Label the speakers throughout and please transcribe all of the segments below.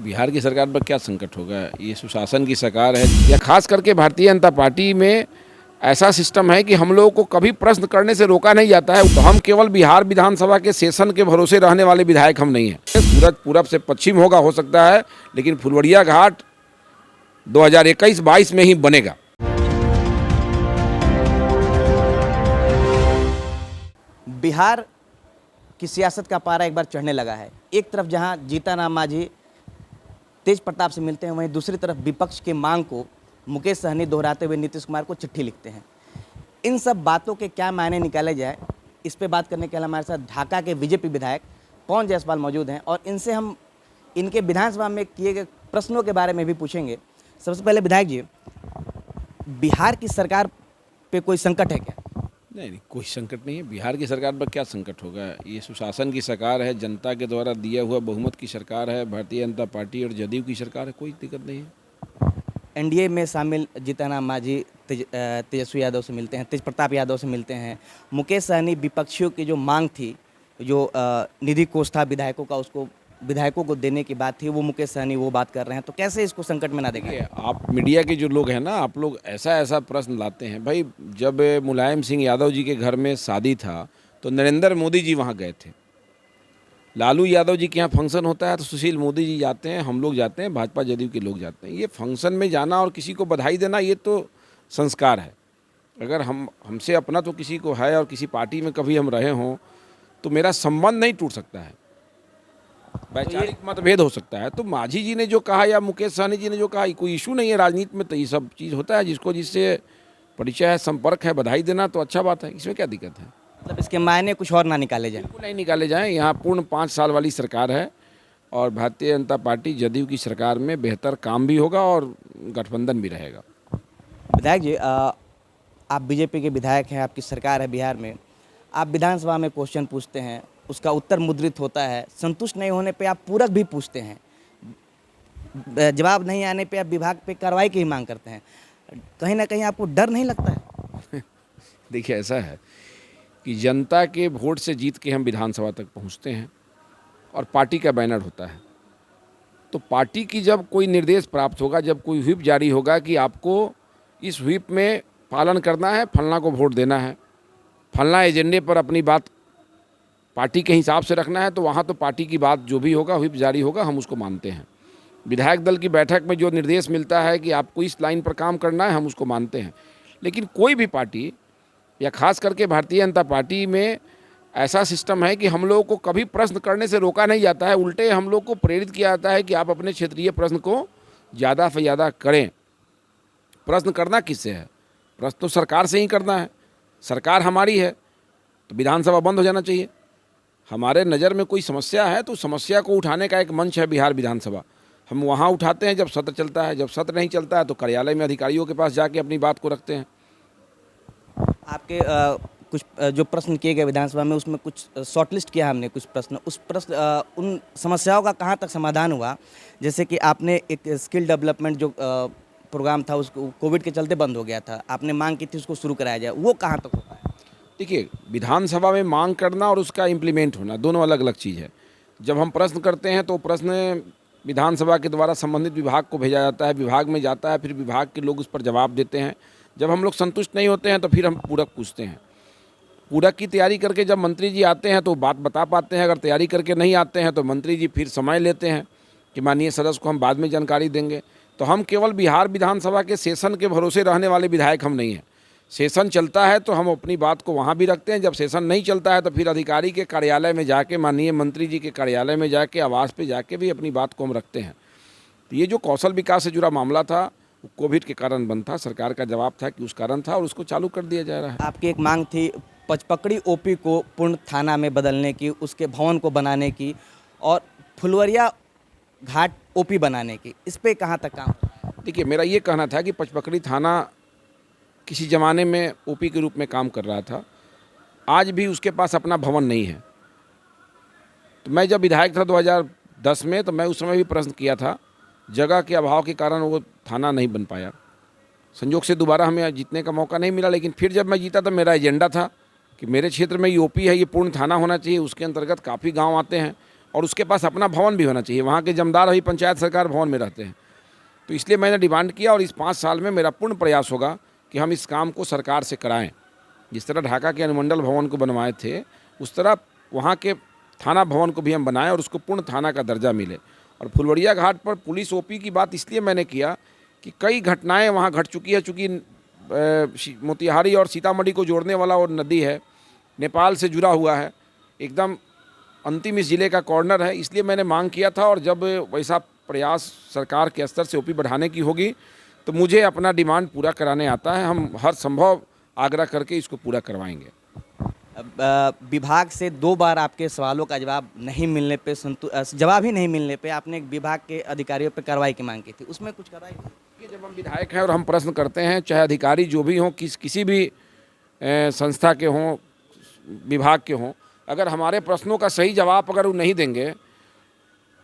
Speaker 1: बिहार की सरकार पर क्या संकट होगा। ये सुशासन की सरकार है या खास करके भारतीय जनता पार्टी में ऐसा सिस्टम है कि हम लोगों को कभी प्रश्न करने से रोका नहीं जाता है। तो हम केवल बिहार विधानसभा के सेशन के भरोसे रहने वाले विधायक हम नहीं हैं। सूरज पूरब से पश्चिम होगा हो सकता है, लेकिन फुलवरिया घाट 2021-22 में ही बनेगा।
Speaker 2: बिहार की सियासत का पारा एक बार चढ़ने लगा है। एक तरफ जहां जीतनराम मांझी तेज प्रताप से मिलते हैं, वहीं दूसरी तरफ विपक्ष की मांग को मुकेश सहनी दोहराते हुए नीतीश कुमार को चिट्ठी लिखते हैं। इन सब बातों के क्या मायने निकाले जाए, इस पे बात करने के लिए हमारे साथ ढाका के बीजेपी विधायक पवन जायसवाल मौजूद हैं और इनसे हम इनके विधानसभा में किए गए प्रश्नों के बारे में भी पूछेंगे। सबसे पहले विधायक जी, बिहार की सरकार पे कोई संकट है क्या?
Speaker 1: नहीं, कोई संकट नहीं है। बिहार की सरकार पर क्या संकट होगा। ये सुशासन की सरकार है, जनता के द्वारा दिया हुआ बहुमत की सरकार है, भारतीय जनता पार्टी और जदयू की सरकार है, कोई दिक्कत नहीं है।
Speaker 2: एनडीए में शामिल जीतनराम मांझी तेजस्वी यादव से मिलते हैं, तेज प्रताप यादव से मिलते हैं। मुकेश सहनी विपक्षियों की जो मांग थी, जो निधि कोष था विधायकों का, उसको विधायकों को देने की बात थी, वो मुकेश सहनी वो बात कर रहे हैं। तो कैसे इसको संकट में ना देखें?
Speaker 1: आप मीडिया के जो लोग हैं ना, आप लोग ऐसा प्रश्न लाते हैं। भाई, जब मुलायम सिंह यादव जी के घर में शादी था तो नरेंद्र मोदी जी वहाँ गए थे। लालू यादव जी के यहाँ फंक्शन होता है तो सुशील मोदी जी जाते हैं, हम लोग जाते हैं, भाजपा जदयू के लोग जाते हैं। ये फंक्शन में जाना और किसी को बधाई देना, ये तो संस्कार है। अगर हमसे अपना तो किसी को है और किसी पार्टी में कभी हम रहे हों तो मेरा संबंध नहीं टूट सकता है। वैचारिक मतभेद हो सकता है। तो मांझी जी ने जो कहा या मुकेश सहनी जी ने जो कहा, कोई इशू नहीं है राजनीति में। तो ये सब चीज़ होता है, जिससे परिचय है, संपर्क है, बधाई देना तो अच्छा बात है। इसमें क्या दिक्कत है।
Speaker 2: मतलब इसके मायने कुछ और ना निकाले जाए?
Speaker 1: बिल्कुल नहीं निकाले जाएँ। यहाँ पूर्ण 5 साल वाली सरकार है और भारतीय जनता पार्टी जदयू की सरकार में बेहतर काम भी होगा और गठबंधन भी रहेगा।
Speaker 2: विधायक जी, आप बीजेपी के विधायक हैं, आपकी सरकार है बिहार में। आप विधानसभा में क्वेश्चन पूछते हैं, उसका उत्तर मुद्रित होता है। संतुष्ट नहीं होने पे आप पूरक भी पूछते हैं, जवाब नहीं आने पे आप विभाग पे कार्रवाई की ही मांग करते हैं। कहीं ना कहीं आपको डर नहीं लगता है?
Speaker 1: देखिए, ऐसा है कि जनता के वोट से जीत के हम विधानसभा तक पहुंचते हैं और पार्टी का बैनर होता है। तो पार्टी की जब कोई निर्देश प्राप्त होगा, जब कोई व्हिप जारी होगा कि आपको इस व्हिप में पालन करना है, फलना को वोट देना है, फलना एजेंडे पर अपनी बात पार्टी के हिसाब से रखना है, तो वहाँ तो पार्टी की बात जो भी होगा, व्हिप जारी होगा, हम उसको मानते हैं। विधायक दल की बैठक में जो निर्देश मिलता है कि आपको इस लाइन पर काम करना है, हम उसको मानते हैं। लेकिन कोई भी पार्टी या खास करके भारतीय जनता पार्टी में ऐसा सिस्टम है कि हम लोगों को कभी प्रश्न करने से रोका नहीं जाता है। उल्टे हम लोग को प्रेरित किया जाता है कि आप अपने क्षेत्रीय प्रश्न को ज़्यादा से ज़्यादा करें। प्रश्न करना किससे है? प्रश्न तो सरकार से ही करना है। सरकार हमारी है तो विधानसभा बंद हो जाना चाहिए। हमारे नज़र में कोई समस्या है तो समस्या को उठाने का एक मंच है बिहार विधानसभा। हम वहाँ उठाते हैं जब सत्र चलता है। जब सत्र नहीं चलता है तो कार्यालय में अधिकारियों के पास जाके अपनी बात को रखते हैं।
Speaker 2: आपके कुछ जो प्रश्न किए गए विधानसभा में, उसमें कुछ शॉर्टलिस्ट किया हमने कुछ प्रश्न। उस प्रश्न उन समस्याओं का कहाँ तक समाधान हुआ? जैसे कि आपने एक स्किल डेवलपमेंट जो प्रोग्राम था, उसको कोविड के चलते बंद हो गया था, आपने मांग की थी उसको शुरू कराया जाए, वो कहाँ तक हो पाया?
Speaker 1: देखिए, विधानसभा में मांग करना और उसका इम्प्लीमेंट होना दोनों अलग अलग चीज़ है। जब हम प्रश्न करते हैं तो प्रश्न विधानसभा के द्वारा संबंधित विभाग को भेजा जाता है, विभाग में जाता है, फिर विभाग के लोग उस पर जवाब देते हैं। जब हम लोग संतुष्ट नहीं होते हैं तो फिर हम पूरक पूछते हैं। पूरक की तैयारी करके जब मंत्री जी आते हैं तो बात बता पाते हैं। अगर तैयारी करके नहीं आते हैं तो मंत्री जी फिर समय लेते हैं कि माननीय सदस्य को हम बाद में जानकारी देंगे। तो हम केवल बिहार विधानसभा के सेशन के भरोसे रहने वाले विधायक हम नहीं हैं। सेशन चलता है तो हम अपनी बात को वहाँ भी रखते हैं। जब सेशन नहीं चलता है तो फिर अधिकारी के कार्यालय में जाके, माननीय मंत्री जी के कार्यालय में जाके, आवास पे जाके भी अपनी बात को हम रखते हैं। तो ये जो कौशल विकास से जुड़ा मामला था, वो कोविड के कारण बंद था। सरकार का जवाब था कि उस कारण था और उसको चालू कर दिया जा रहा है।
Speaker 2: आपकी एक मांग थी पचपकड़ी ओपी को पूर्ण थाना में बदलने की, उसके भवन को बनाने की और फुलवरिया घाट ओपी बनाने की। इस पे कहाँ तक काम?
Speaker 1: देखिए, मेरा ये कहना था कि पचपकड़ी थाना किसी ज़माने में ओपी के रूप में काम कर रहा था। आज भी उसके पास अपना भवन नहीं है। तो मैं जब विधायक था 2010 में, तो मैं उस समय भी प्रश्न किया था। जगह के अभाव के कारण वो थाना नहीं बन पाया। संयोग से दोबारा हमें जीतने का मौका नहीं मिला। लेकिन फिर जब मैं जीता तो मेरा एजेंडा था कि मेरे क्षेत्र में ये ओपी है, ये पूर्ण थाना होना चाहिए। उसके अंतर्गत काफ़ी गाँव आते हैं और उसके पास अपना भवन भी होना चाहिए। वहाँ के जमींदार अभी पंचायत सरकार भवन में रहते हैं। तो इसलिए मैंने डिमांड किया और इस 5 साल में मेरा पूर्ण प्रयास होगा कि हम इस काम को सरकार से कराएं। जिस तरह ढाका के अनुमंडल भवन को बनवाए थे, उस तरह वहाँ के थाना भवन को भी हम बनाएं और उसको पूर्ण थाना का दर्जा मिले। और फुलवरिया घाट पर पुलिस ओपी की बात इसलिए मैंने किया कि कई घटनाएं वहाँ घट चुकी है। चूँकि मोतिहारी और सीतामढ़ी को जोड़ने वाला वो नदी है, नेपाल से जुड़ा हुआ है, एकदम अंतिम इस ज़िले का कॉर्नर है। इसलिए मैंने मांग किया था और जब वैसा प्रयास सरकार के स्तर से ओपी बढ़ाने की होगी तो मुझे अपना डिमांड पूरा कराने आता है। हम हर संभव आग्रह करके इसको पूरा करवाएंगे।
Speaker 2: विभाग से 2 बार आपके सवालों का जवाब नहीं मिलने पे जवाब ही नहीं मिलने पे आपने विभाग के अधिकारियों पर कार्रवाई की मांग की थी, उसमें कुछ कार्रवाई हुई?
Speaker 1: जब हम विधायक हैं और हम प्रश्न करते हैं, चाहे अधिकारी जो भी हों, किसी भी संस्था के हों, विभाग के हों, अगर हमारे प्रश्नों का सही जवाब अगर वो नहीं देंगे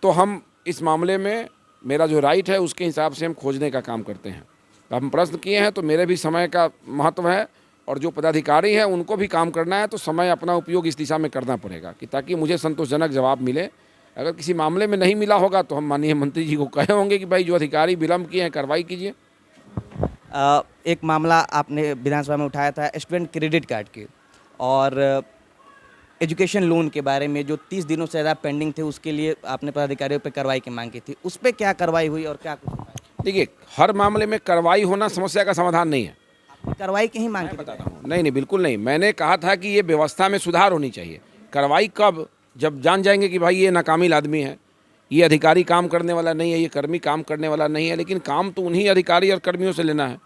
Speaker 1: तो हम इस मामले में मेरा जो राइट है उसके हिसाब से हम खोजने का काम करते हैं। तो हम प्रश्न किए हैं तो मेरे भी समय का महत्व है और जो पदाधिकारी हैं उनको भी काम करना है, तो समय अपना उपयोग इस दिशा में करना पड़ेगा कि ताकि मुझे संतोषजनक जवाब मिले। अगर किसी मामले में नहीं मिला होगा तो हम माननीय मंत्री जी को कहे होंगे कि भाई जो अधिकारी विलम्ब किए हैं कार्रवाई कीजिए।
Speaker 2: एक मामला आपने विधानसभा में उठाया था स्टूडेंट क्रेडिट कार्ड की और एजुकेशन लोन के बारे में, जो 30 दिनों से ज़्यादा पेंडिंग थे, उसके लिए आपने पदाधिकारियों पर कार्रवाई की मांग की थी। उस पर क्या कार्रवाई हुई और क्या कुछ?
Speaker 1: देखिए, हर मामले में कार्रवाई होना समस्या का समाधान नहीं है।
Speaker 2: कार्रवाई की ही मांग की?
Speaker 1: बताता हूँ, नहीं, बिल्कुल नहीं। मैंने कहा था कि ये व्यवस्था में सुधार होनी चाहिए। कार्रवाई कब? जब जान जाएंगे कि भाई ये नाकामिल आदमी है, ये अधिकारी काम करने वाला नहीं है, ये कर्मी काम करने वाला नहीं है। लेकिन काम तो उन्हीं अधिकारी और कर्मियों से लेना है।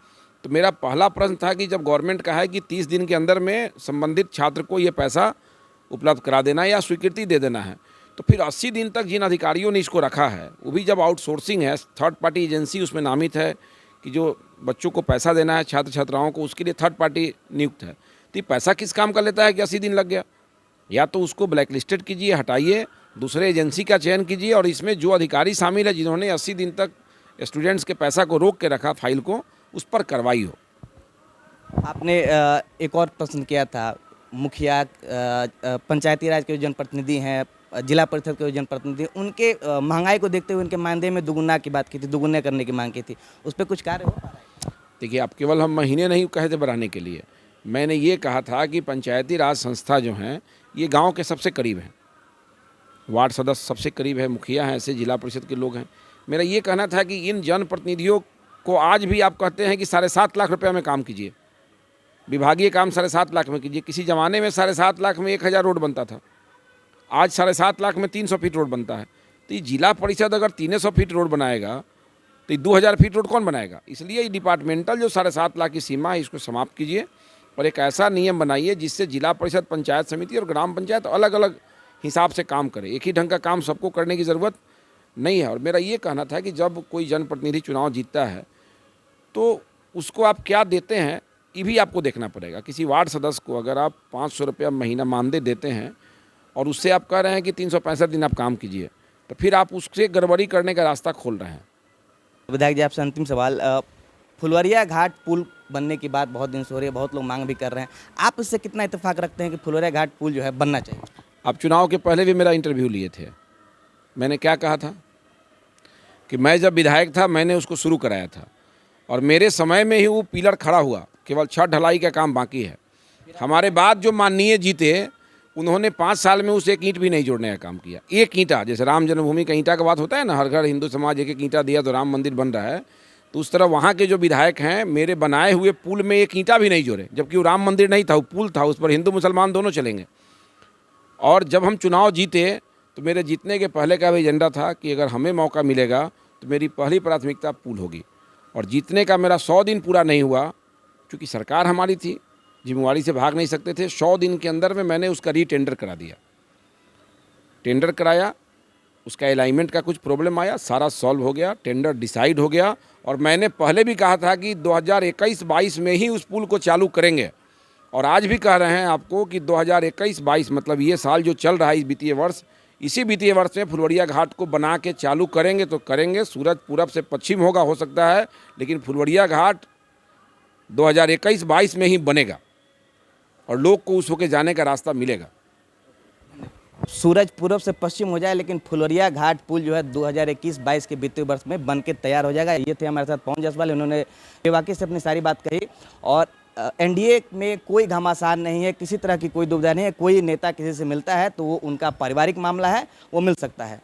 Speaker 1: तो मेरा पहला प्रश्न था कि जब गवर्नमेंट का है कि 30 दिन के अंदर में संबंधित छात्र को ये पैसा उपलब्ध करा देना या स्वीकृति दे देना है, तो फिर 80 दिन तक जिन अधिकारियों ने इसको रखा है, वो भी जब आउटसोर्सिंग है, थर्ड पार्टी एजेंसी उसमें नामित है कि जो बच्चों को पैसा देना है, छात्र छात्राओं को, उसके लिए थर्ड पार्टी नियुक्त है। तो ये पैसा किस काम का लेता है कि 80 दिन लग गया? या तो उसको ब्लैक लिस्टेड कीजिए, हटाइए, दूसरे एजेंसी का चयन कीजिए और इसमें जो अधिकारी शामिल है जिन्होंने 80 दिन तक स्टूडेंट्स के पैसा को रोक के रखा फाइल को, उस पर कार्रवाई हो।
Speaker 2: आपने एक और प्रश्न किया था, मुखिया, पंचायती राज के जो जनप्रतिनिधि हैं, जिला परिषद के जो जनप्रतिनिधि, उनके महंगाई को देखते हुए उनके मानदेय में दुगुना की बात की थी, दुगुने करने की मांग की थी। उस पर कुछ कार्य हो पा रहा है?
Speaker 1: देखिए, आप केवल हम महीने नहीं कहे थे बढ़ाने के लिए। मैंने ये कहा था कि पंचायती राज संस्था जो हैं ये गांव के सबसे करीब हैं, वार्ड सदस्य सबसे करीब है, मुखिया हैं, ऐसे जिला परिषद के लोग हैं। मेरा ये कहना था कि इन जनप्रतिनिधियों को आज भी आप कहते हैं कि 7.5 लाख रुपये में काम कीजिए, विभागीय काम 7.5 लाख में कीजिए। किसी ज़माने में 7.5 लाख में 1000 रोड बनता था, आज 7.5 लाख में 300 फीट रोड बनता है। तो ये जिला परिषद अगर 300 फीट रोड बनाएगा तो 2000 फीट रोड कौन बनाएगा? इसलिए ये डिपार्टमेंटल जो 7.5 लाख की सीमा है इसको समाप्त कीजिए और एक ऐसा नियम बनाइए जिससे जिला परिषद, पंचायत समिति और ग्राम पंचायत अलग अलग हिसाब से काम करे। एक ही ढंग का काम सबको करने की ज़रूरत नहीं है। और मेरा ये कहना था कि जब कोई जनप्रतिनिधि चुनाव जीतता है तो उसको आप क्या देते हैं ये भी आपको देखना पड़ेगा। किसी वार्ड सदस्य को अगर आप 500 रुपया महीना मानदेय देते हैं और उससे आप कह रहे हैं कि 365 दिन आप काम कीजिए, तो फिर आप उससे गड़बड़ी करने का रास्ता खोल रहे हैं।
Speaker 2: विधायक जी, आपसे अंतिम सवाल, फुलवरिया घाट पुल बनने की बात बहुत दिन से हो रही है, बहुत लोग मांग भी कर रहे हैं, आप इससे कितना इत्तेफाक रखते हैं कि फुलवरिया घाट पुल जो है बनना चाहिए?
Speaker 1: आप चुनाव के पहले भी मेरा इंटरव्यू लिए थे, मैंने क्या कहा था कि मैं जब विधायक था मैंने उसको शुरू कराया था और मेरे समय में ही वो पिलर खड़ा हुआ, केवल छत ढलाई का काम बाकी है। हमारे बाद जो माननीय जीते उन्होंने 5 साल में उस एक ईंट भी नहीं जोड़ने का काम किया। एक ईंटा, जैसे राम जन्मभूमि का ईंटा का बात होता है ना, हर घर हिंदू समाज एक एक ईंटा दिया तो राम मंदिर बन रहा है, तो उस तरह वहाँ के जो विधायक हैं मेरे बनाए हुए पुल में एक ईंटा भी नहीं जोड़े, जबकि वो राम मंदिर नहीं था, वो पुल था, उस पर हिंदू मुसलमान दोनों चलेंगे। और जब हम चुनाव जीते तो मेरे जीतने के पहले का भी एजेंडा था कि अगर हमें मौका मिलेगा तो मेरी पहली प्राथमिकता पुल होगी। और जीतने का मेरा 100 दिन पूरा नहीं हुआ, क्योंकि सरकार हमारी थी, जिम्मेवारी से भाग नहीं सकते थे। 100 दिन के अंदर में मैंने उसका रीटेंडर करा दिया, टेंडर कराया, उसका अलाइनमेंट का कुछ प्रॉब्लम आया, सारा सॉल्व हो गया, टेंडर डिसाइड हो गया। और मैंने पहले भी कहा था कि 2021-22 में ही उस पुल को चालू करेंगे और आज भी कह रहे हैं आपको कि 2021-22 मतलब ये साल जो चल रहा है, इस वित्तीय वर्ष, इसी वित्तीय वर्ष में फुलवरिया घाट को बना के चालू करेंगे तो करेंगे। सूरज पूरब से पश्चिम होगा हो सकता है, लेकिन फुलवरिया घाट 2021-22 में ही बनेगा और लोग को उस होके जाने का रास्ता मिलेगा।
Speaker 2: सूरज पूर्व से पश्चिम हो जाए, लेकिन फुलरिया घाट पुल जो है 2021-22 के वित्तीय वर्ष में बन के तैयार हो जाएगा। ये थे हमारे साथ पवन जायसवाल, उन्होंने बेबाकी से अपनी सारी बात कही। और एनडीए में कोई घमासान नहीं है, किसी तरह की कोई दुविधा नहीं है। कोई नेता किसी से मिलता है तो वो उनका पारिवारिक मामला है, वो मिल सकता है।